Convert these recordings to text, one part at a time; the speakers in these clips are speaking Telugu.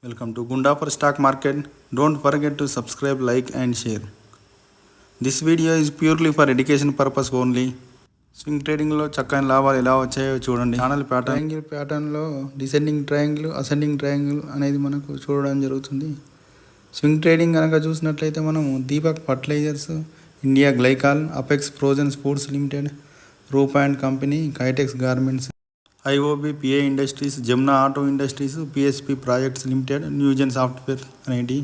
Welcome to Gundapur Stock Market. Don't forget to subscribe, like and share. This video is purely for education purpose only. Swing ట్రేడింగ్లో చక్కని లాభాలు ఎలా వచ్చాయో చూడండి. ఛానల్ ట్రయాంగిల్ ప్యాటర్న్లో డిసెండింగ్ ట్రయాంగిల్, అసెండింగ్ ట్రయాంగిల్ అనేది మనకు చూడడం జరుగుతుంది. స్వింగ్ ట్రేడింగ్ కనుక చూసినట్లయితే మనం Deepak fertilisers, India glycol, Apex frozen foods limited, Roop and company, Kitex garments, IOB, PA industries, Jamuna auto industries, PSP projects limited, Newgen software అనేటి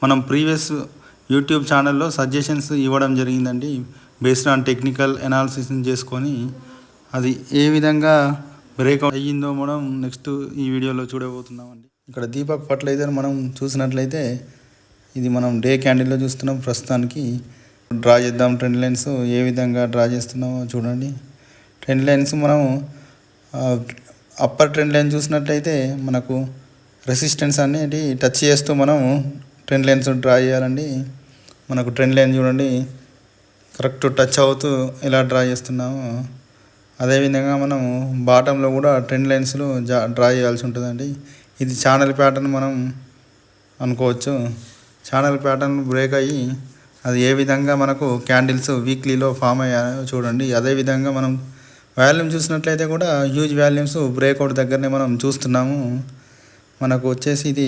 మనం ప్రీవియస్ యూట్యూబ్ ఛానల్లో సజెషన్స్ ఇవ్వడం జరిగిందండి. బేస్డ్ ఆన్ టెక్నికల్ అనాలిసిస్ చేసుకొని అది ఏ విధంగా బ్రేక్అవుట్ అయ్యిందో మనం నెక్స్ట్ ఈ వీడియోలో చూడబోతున్నామండి. ఇక్కడ దీపక్ ఫర్టిలైజర్ మనం చూసినట్లయితే ఇది మనం డే క్యాండిల్లో చూస్తున్నాం. ప్రస్తుతానికి డ్రా చేద్దాం. ట్రెండ్ లైన్స్ ఏ విధంగా డ్రా చేస్తున్నామో చూడండి. ట్రెండ్ లైన్స్ మనం అప్పర్ ట్రెండ్ లైన్ చూసినట్లయితే మనకు రెసిస్టెన్స్ అనేది టచ్ చేస్తూ మనం ట్రెండ్ లైన్స్ డ్రా చేయాలండి. మనకు ట్రెండ్ లైన్ చూడండి కరెక్ట్ టచ్ అవుతూ ఎలా డ్రా చేస్తున్నామో అదేవిధంగా మనం బాటంలో కూడా ట్రెండ్ లైన్స్లో డ్రా చేయాల్సి ఉంటుందండి. ఇది ఛానల్ ప్యాటర్న్ మనం అనుకోవచ్చు. ఛానల్ ప్యాటర్న్ బ్రేక్ అయ్యి అది ఏ విధంగా మనకు క్యాండిల్స్ వీక్లీలో ఫామ్ అయ్యాయో చూడండి. అదేవిధంగా మనం వాల్యూమ్ చూసినట్లయితే కూడా హ్యూజ్ వాల్యూమ్స్ బ్రేక్అవుట్ దగ్గరనే మనం చూస్తున్నాము. మనకు వచ్చేసి ఇది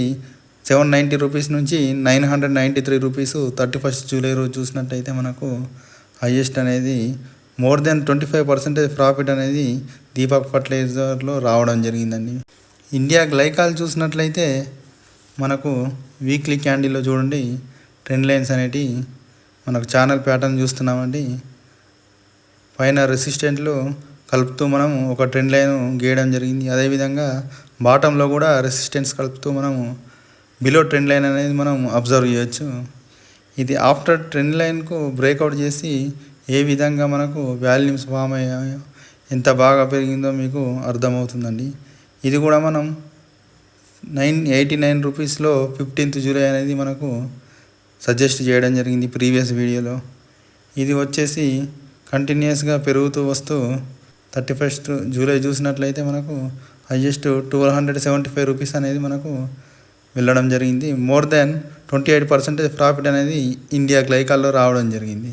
790 రూపీస్ నుంచి 993 రూపీస్ 31 జూలై రోజు చూసినట్లయితే మనకు హైయెస్ట్ అనేది మోర్ దెన్ 25% ప్రాఫిట్ అనేది దీపక్ ఫర్టిలైజర్లో రావడం జరిగిందండి. ఇండియా గ్లైకాల్ చూసినట్లయితే మనకు వీక్లీ క్యాండిల్లో చూడండి ట్రెండ్ లైన్స్ అనేటివి మనకు ఛానల్ ప్యాటర్న్ చూస్తున్నామండి. పైన రెసిస్టెంట్లు కలుపుతూ మనం ఒక ట్రెండ్ లైన్ గీయడం జరిగింది. అదేవిధంగా బాటంలో కూడా రెసిస్టెన్స్ కలుపుతూ మనము బిలో ట్రెండ్ లైన్ అనేది మనం అబ్జర్వ్ చేయొచ్చు. ఇది ఆఫ్టర్ ట్రెండ్ లైన్కు బ్రేక్అవుట్ చేసి ఏ విధంగా మనకు వాల్యూమ్స్ ఫామ్ అయ్యాయో ఎంత బాగా పెరిగిందో మీకు అర్థమవుతుందండి. ఇది కూడా మనం 989 రూపీస్లో 15th జూలై అనేది మనకు సజెస్ట్ చేయడం జరిగింది ప్రీవియస్ వీడియోలో. ఇది వచ్చేసి కంటిన్యూస్గా పెరుగుతూ వస్తూ 31st జూలై చూసినట్లయితే మనకు హైయెస్ట్ 1275 రూపీస్ అనేది మనకు వెళ్ళడం జరిగింది. మోర్ దెన్ 28% ప్రాఫిట్ అనేది ఇండియా గ్లైకాల్లో రావడం జరిగింది.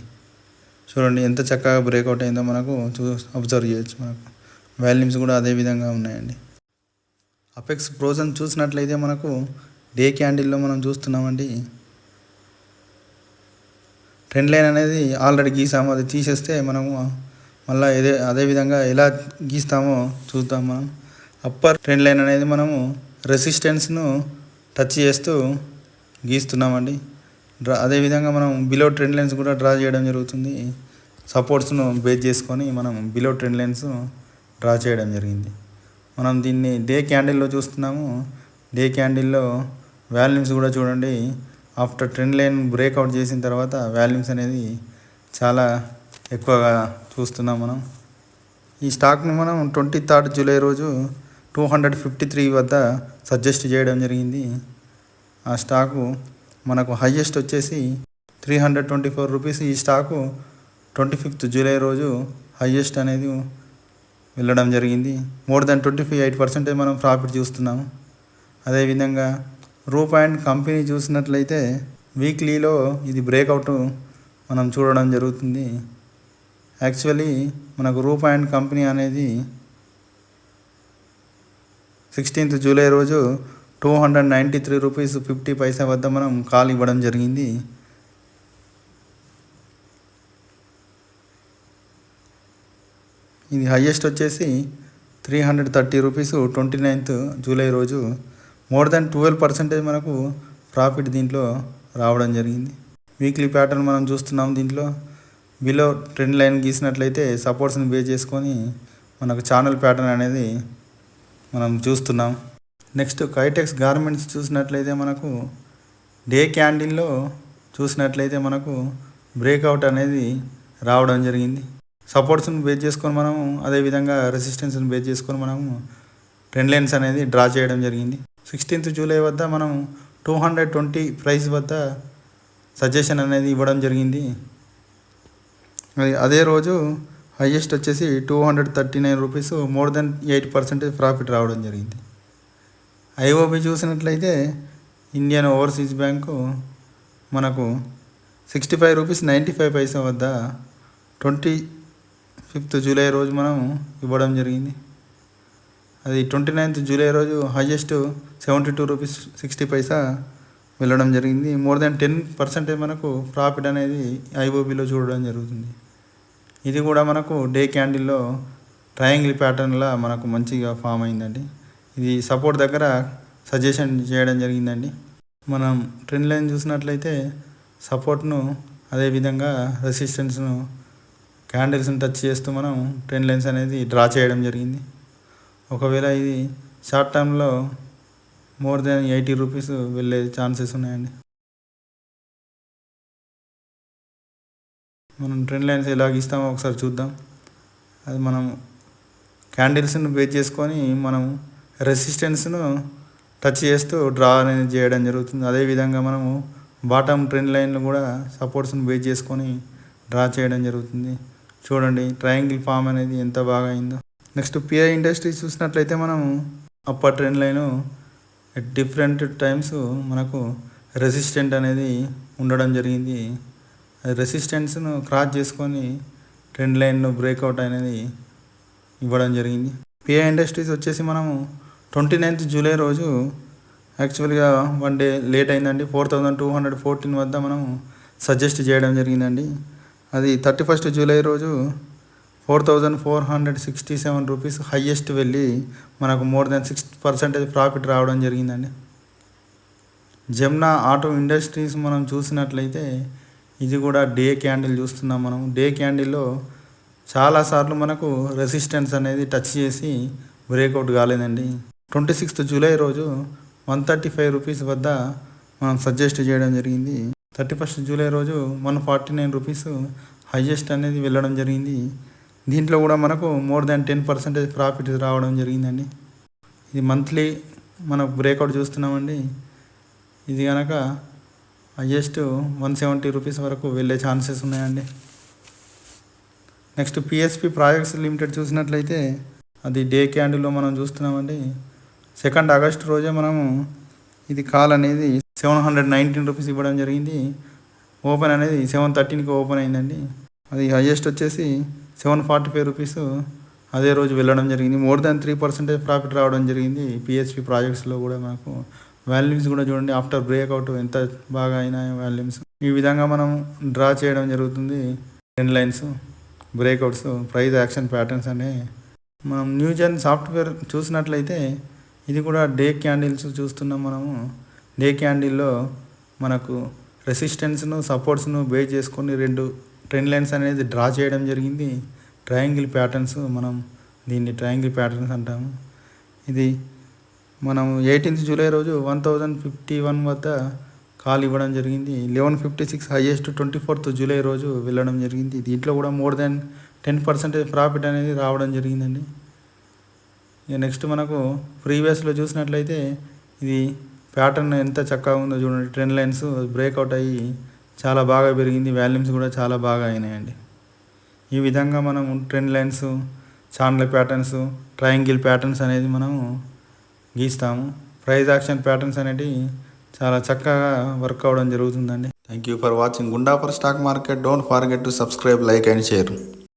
చూడండి ఎంత చక్కగా బ్రేక్అవుట్ అయిందో మనకు అబ్జర్వ్ చేయొచ్చు. మనకు వాల్యూమ్స్ కూడా అదే విధంగా ఉన్నాయండి. అపెక్స్ ఫ్రోజన్ చూసినట్లయితే మనకు డే క్యాండిల్లో మనం చూస్తున్నామండి. ట్రెండ్ లైన్ అనేది ఆల్రెడీ గీసాము. అది తీసేస్తే మనము మళ్ళీ అదేవిధంగా ఎలా గీస్తామో చూద్దాం. మనం అప్పర్ ట్రెండ్ లైన్ అనేది మనము రెసిస్టెన్స్ను టచ్ చేస్తూ గీస్తున్నామండి. అదేవిధంగా మనం బిలో ట్రెండ్ లైన్స్ కూడా డ్రా చేయడం జరుగుతుంది. సపోర్ట్స్ను బేస్ చేసుకొని మనం బిలో ట్రెండ్ లైన్స్ డ్రా చేయడం జరిగింది. మనం దీన్ని డే క్యాండిల్లో చూస్తున్నాము. డే క్యాండిల్లో వాల్యూమ్స్ కూడా చూడండి ఆఫ్టర్ ట్రెండ్ లైన్ బ్రేక్అవుట్ చేసిన తర్వాత వాల్యూమ్స్ అనేది చాలా ఎక్కువగా చూస్తున్నాం. మనం ఈ స్టాక్ని మనం 23rd జూలై రోజు 253 వద్ద సజెస్ట్ చేయడం జరిగింది. ఆ స్టాకు మనకు హైయెస్ట్ వచ్చేసి 324 రూపీస్. ఈ స్టాకు 25th జూలై రోజు హైయెస్ట్ అనేది వెళ్ళడం జరిగింది. మోర్ దెన్ 28% మనం ప్రాఫిట్ చూస్తున్నాము. అదేవిధంగా రూప్ అండ్ కంపెనీ చూసినట్లయితే వీక్లీలో ఇది బ్రేక్అవుట్ మనం చూడడం జరుగుతుంది. యాక్చువల్లీ మనకు రూప్ అండ్ కంపెనీ అనేది 16th జూలై రోజు 293 రూపీస్ 50 పైసా వద్ద మనం కాల్ ఇవ్వడం జరిగింది. ఇది హైయెస్ట్ వచ్చేసి 330 రూపీస్ 29th జూలై రోజు. మోర్ దెన్ 12% మనకు ప్రాఫిట్ దీంట్లో రావడం జరిగింది. వీక్లీ ప్యాటర్న్ మనం చూస్తున్నాం. దీంట్లో బిలో ట్రెండ్ లైన్ గీసినట్లయితే సపోర్ట్స్ని బేస్ చేసుకొని మనకు ఛానల్ ప్యాటర్న్ అనేది మనం చూస్తున్నాం. నెక్స్ట్ కైటెక్స్ గార్మెంట్స్ చూసినట్లయితే మనకు డే క్యాండిల్లో చూసినట్లయితే మనకు బ్రేక్అవుట్ అనేది రావడం జరిగింది. సపోర్ట్స్ని బేస్ చేసుకొని మనము అదేవిధంగా రెసిస్టెన్స్ని బేస్ చేసుకొని మనము ట్రెండ్ లైన్స్ అనేది డ్రా చేయడం జరిగింది. 16th జూలై వద్ద మనం 220 ప్రైస్ వద్ద సజెషన్ అనేది ఇవ్వడం జరిగింది. అదే రోజు హైయెస్ట్ వచ్చేసి 239 రూపీస్, మోర్ దెన్ 8% ప్రాఫిట్ రావడం జరిగింది. ఐఓబి చూసినట్లయితే ఇండియన్ ఓవర్సీస్ బ్యాంకు మనకు 65 రూపీస్ 95 పైసా వద్ద 25th జూలై రోజు మనం ఇవ్వడం జరిగింది. అది 29th జూలై రోజు హైయెస్ట్ 72 రూపీస్ 60 పైసా వెళ్ళడం జరిగింది. మోర్ దాన్ 10% మనకు ప్రాఫిట్ అనేది ఐఓబిలో చూడడం జరుగుతుంది. ఇది కూడా మనకు డే క్యాండిల్లో ట్రయాంగిల్ ప్యాటర్న్లా మనకు మంచిగా ఫామ్ అయిందండి. ఇది సపోర్ట్ దగ్గర సజెషన్ చేయడం జరిగిందండి. మనం ట్రెండ్ లైన్ చూసినట్లయితే సపోర్ట్ను అదేవిధంగా రెసిస్టెన్స్ను క్యాండిల్స్ని టచ్ చేస్తూ మనం ట్రెండ్ లైన్స్ అనేది డ్రా చేయడం జరిగింది. ఒకవేళ ఇది షార్ట్ టర్మ్లో మోర్ దెన్ 80 రూపీస్ వెళ్ళే ఛాన్సెస్ ఉన్నాయండి. మనం ట్రెండ్ లైన్స్ ఎలా గీస్తామో ఒకసారి చూద్దాం. అది మనం క్యాండిల్స్ను బేస్ చేసుకొని మనం రెసిస్టెన్స్ను టచ్ చేస్తూ డ్రా అనేది చేయడం జరుగుతుంది. అదేవిధంగా మనము బాటమ్ ట్రెండ్ లైన్లు కూడా సపోర్ట్స్ని బేస్ చేసుకొని డ్రా చేయడం జరుగుతుంది. చూడండి ట్రయాంగిల్ ఫామ్ అనేది ఎంత బాగా అయిందో. నెక్స్ట్ పిఐ ఇండస్ట్రీస్ చూసినట్లయితే మనము upper trend line at different times మనకు రెసిస్టెంట్ అనేది ఉండడం జరిగింది. అది రెసిస్టెన్స్ను క్రాస్ చేసుకొని ట్రెండ్ లైన్ను బ్రేక్అవుట్ అనేది ఇవ్వడం జరిగింది. పిఐ ఇండస్ట్రీస్ వచ్చేసి మనము 29th జూలై రోజు యాక్చువల్గా 1 డే లేట్ అయిందండి. 4214 వద్ద మనం సజెస్ట్ చేయడం జరిగిందండి. అది 31st జూలై రోజు 4467 రూపీస్ హైయెస్ట్ వెళ్ళి మనకు మోర్ దెన్ 6% ప్రాఫిట్ రావడం జరిగిందండి. జెమ్నా ఆటో ఇండస్ట్రీస్ మనం చూసినట్లయితే ఇది కూడా డే క్యాండిల్ చూస్తున్నాం. మనం డే క్యాండిల్లో చాలాసార్లు మనకు రెసిస్టెన్స్ అనేది టచ్ చేసి బ్రేక్అవుట్ కాలేదండి. 26th జూలై రోజు 135 రూపీస్ వద్ద మనం సజెస్ట్ చేయడం జరిగింది. 31st జూలై రోజు 149 రూపీస్ హైయెస్ట్ అనేది వెళ్ళడం జరిగింది. దీంట్లో కూడా మనకు మోర్ దాన్ 10% ప్రాఫిట్ రావడం జరిగిందండి. ఇది మంత్లీ మనకు బ్రేక్అవుట్ చూస్తున్నామండి. ఇది కనుక హైయెస్ట్ 170 రూపీస్ వరకు వెళ్ళే ఛాన్సెస్ ఉన్నాయండి. నెక్స్ట్ పిఎస్పి ప్రాజెక్ట్స్ లిమిటెడ్ చూసినట్లయితే అది డే క్యాండిల్లో మనం చూస్తున్నామండి. 2nd ఆగస్ట్ రోజే మనము ఇది కాల్ అనేది 719 రూపీస్ ఇవ్వడం జరిగింది. ఓపెన్ అనేది 713కి ఓపెన్ అయిందండి. అది హైయెస్ట్ వచ్చేసి 745 రూపీస్ అదే రోజు వెళ్ళడం జరిగింది. మోర్ దాన్ 3% ప్రాఫిట్ రావడం జరిగింది. పిఎస్పి ప్రాజెక్ట్స్లో కూడా మనకు వాల్యూమ్స్ కూడా చూడండి ఆఫ్టర్ బ్రేక్అవుట్ ఎంత బాగా అయినాయి వాల్యూమ్స్. ఈ విధంగా మనం డ్రా చేయడం జరుగుతుంది. Trend lines, breakouts, price action patterns అనే మనం న్యూజెన్ సాఫ్ట్వేర్ చూసినట్లయితే ఇది కూడా డే క్యాండిల్స్ చూస్తున్నాం. మనము డే క్యాండిల్లో మనకు రెసిస్టెన్స్ను సపోర్ట్స్ను బేస్ చేసుకొని 2 ట్రెండ్ లైన్స్ అనేది డ్రా చేయడం జరిగింది. ట్రయాంగిల్ ప్యాటర్న్స్, మనం దీన్ని ట్రయాంగిల్ ప్యాటర్న్స్ అంటాము. ఇది మనం 18th జూలై రోజు 1051 వద్ద కాల్ ఇవ్వడం జరిగింది. 1156 హైయెస్ట్ 24th జూలై రోజు వెళ్ళడం జరిగింది. దీంట్లో కూడా మోర్ దాన్ 10% ప్రాఫిట్ అనేది రావడం జరిగిందండి. ఇక నెక్స్ట్ మనకు ప్రీవియస్లో చూసినట్లయితే ఇది ప్యాటర్న్ ఎంత చక్కగా ఉందో చూడండి. ట్రెండ్ లైన్స్ బ్రేక్అవుట్ అయ్యి చాలా బాగా పెరిగింది. వాల్యూమ్స్ కూడా చాలా బాగా అయినాయండి. ఈ విధంగా మనం trend lines, channel patterns, triangle patterns అనేది మనము గీస్తాము. ప్రైస్ యాక్షన్ ప్యాటర్న్స్ అనేవి చాలా చక్కగా వర్క్ అవ్వడం జరుగుతుందండి. థ్యాంక్ యూ ఫర్ వాచింగ్ గుండా for stock market. Don't forget to subscribe, like and share.